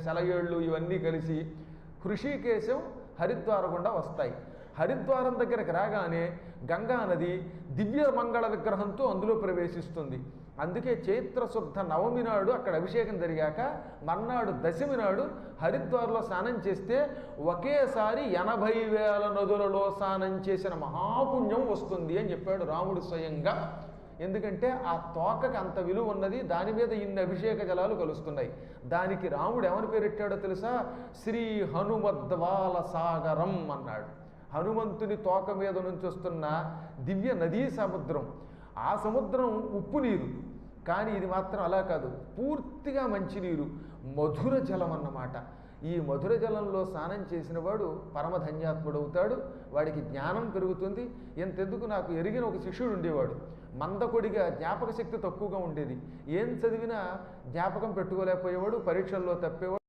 సెలయేళ్ళు ఇవన్నీ కలిసి హృషికేశం హరిద్వార గుండా వస్తాయి. హరిద్వారం దగ్గరకు రాగానే గంగా నది దివ్య మంగళ విగ్రహంతో అందులో ప్రవేశిస్తుంది. అందుకే చైత్రశుద్ధ నవమి నాడు అక్కడ అభిషేకం జరిగాక మర్నాడు దశమి నాడు హరిద్వార్లో స్నానం చేస్తే ఒకేసారి 80,000 నదులలో స్నానం చేసిన మహాపుణ్యం వస్తుంది అని చెప్పాడు రాముడు స్వయంగా. ఎందుకంటే ఆ తోకకి అంత విలువ ఉన్నది, దాని మీద ఇన్ని అభిషేక జలాలు కలుస్తున్నాయి. దానికి రాముడు ఏమని పేరెట్టాడో తెలుసా? శ్రీ హనుమద్వాల సాగరం అన్నాడు. హనుమంతుని తోక మీద నుంచి వస్తున్న దివ్య నదీ సముద్రం. ఆ సముద్రం ఉప్పు నీరు, కానీ ఇది మాత్రం అలా కాదు, పూర్తిగా మంచినీరు, మధుర జలం అన్నమాట. ఈ మధుర జలంలో స్నానం చేసిన వాడు పరమధన్యాత్ముడవుతాడు, వాడికి జ్ఞానం పెరుగుతుంది. ఎంతెందుకు, నాకు ఎరిగిన ఒక శిష్యుడు ఉండేవాడు, మందకొడిగా జ్ఞాపక శక్తి తక్కువగా ఉండేది, ఏం చదివినా జ్ఞాపకం పెట్టుకోలేకపోయేవాడు, పరీక్షల్లో తప్పేవాడు.